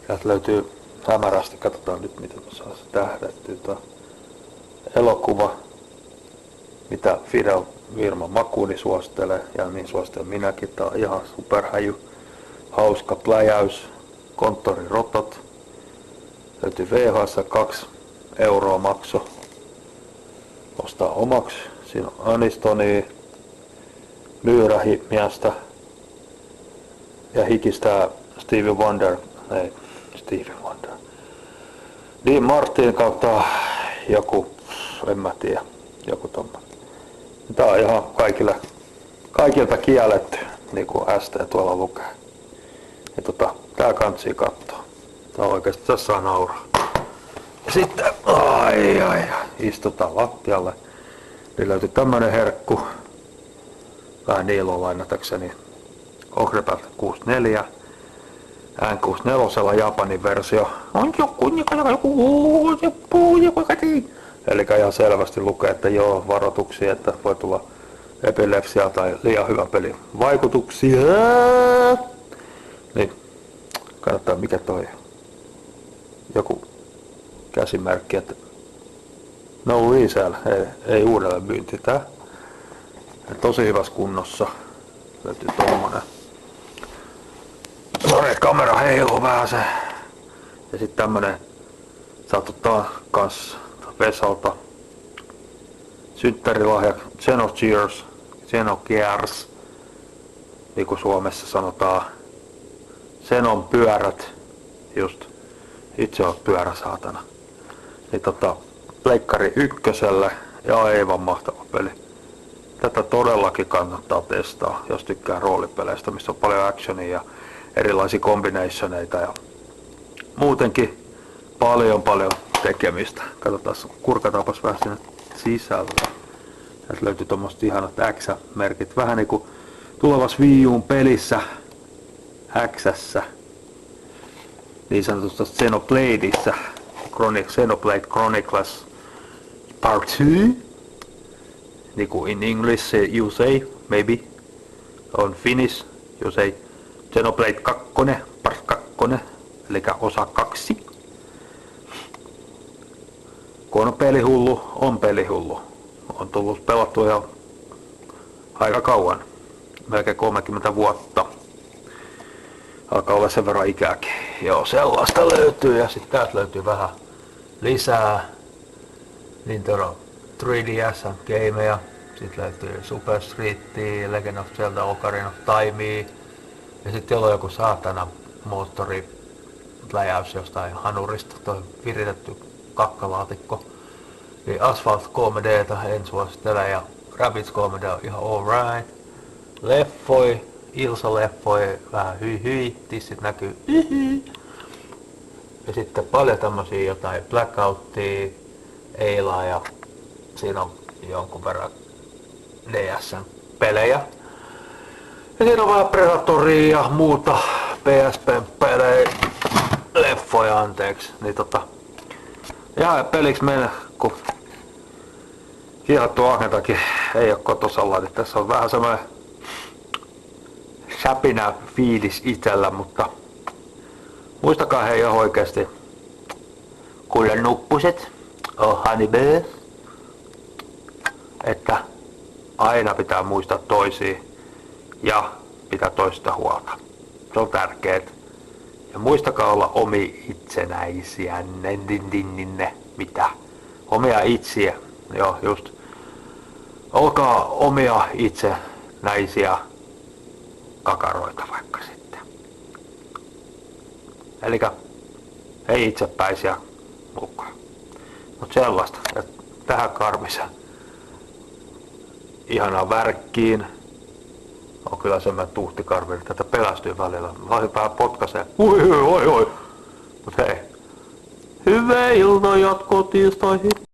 Täältä löytyy hämärästi, katsotaan nyt mitä tuossa on tähdätty. Elokuva, mitä Fidel Virman Makuni suosittelee, ja niin suosittelen minäkin. Tää on ihan superhäjy, hauska pläjäys, konttorirotot. Löytyy VHS, 2 € makso. Ostaa omaksi. Siinä on Anistonia, Lyyrä-miestä ja hikistää Stevie Wonder. Dean Martin kautta joku, en mä tiedä, joku tommoinen. Tää on ihan kaikilta kielletty, niin kuin ST tuolla lukee. Ja tää kantsii katsoa. Tää on oikeesti, tässä saa nauraa. Ja sitten, istutaan lattialle. Niin löytyy tämmönen herkku. Vähän niiloa lainatakseni. Ogrebelt 64. N64 Japanin versio. Eli ihan selvästi lukee, että joo, varoituksia, että voi tulla epilepsia tai liian hyvän pelin vaikutuksia. Niin, kannattaa mikä toi joku käsimerkki, että no resell, ei uudelleen myynti tää. Tosi hyvässä kunnossa. Löytyy tommonen. Sori, kamera heiluu vähän se. Ja sit tämmönen saattaa kans Vesalta synttärilahja Xenogears, niin kuin Suomessa sanotaan. Xenon pyörät, just itse on pyörä saatana. Niin Pleikkari 1:lle ja aivan mahtava peli. Tätä todellakin kannattaa testaa, jos tykkää roolipeleistä, missä on paljon actionia ja erilaisia combinationeita ja muutenkin paljon tekemistä. Katsotaan, kurkataanpas vähän sinne sisällä. Täältä löytyy tommoset ihanat X-merkit, vähän niinku tulevassa Wii U:n pelissä X:ssä, niin sanotusta Xenobladeissa, Xenoblade Chronicles Part 2, niinku in English you say, maybe, on Finnish you say Xenoblade 2, Part 2, eli osa 2. Kun on pelihullu, on pelihullu. On tullut pelattua jo aika kauan, melkein 30 vuotta. Alkaa olla sen verran ikääkin. Joo, sellaista löytyy ja sitten täältä löytyy vähän lisää Nintendo 3DS gameja. Sitten löytyy Super Streetia, Legend of Zelda, Ocarina of Timea. Ja sitten jolla on joku saatana moottoripläjäys jostain hanurista, toi viritetty kakkalaatikko. Niin Asphalt 3D:tä en suosittele ja Rabbids 3D on ihan alright. Leffoi, Ilsa-leffoi, vähän hyi, tissit näkyy Ja sitten paljon tämmösiä jotain Blackouttia, Eilaa ja siinä on jonkun verran DS:n pelejä. Ja siinä on vähän Predatoria ja muuta PSP-pelejä, leffoja anteeksi. Niin ja peliksi mennä, kun kiilattu ahentakin ei oo kotosalla, niin tässä on vähän semmoinen säpinä fiilis itellä, mutta muistakaa hei ihan oikeesti, kuule nuppuset, honey bears, että aina pitää muistaa toisia ja pitää toista huolta. Se on tärkeet. Ja muistakaa olla omi itsenäisiä, mitä? Omia itsiä, joo just. Olkaa omia itsenäisiä kakaroita vaikka sitten. Elikkä ei itsepäisiä mukaan. Mut sellaista. Ja tähän karmisen ihanaan värkkiin on kyllä semmoinen tuhtikarvi, että tätä pelästyy välillä. Vähän potkaisee. Oi. Mut hei. Hyvää iltaa jatkoa tiistaihin.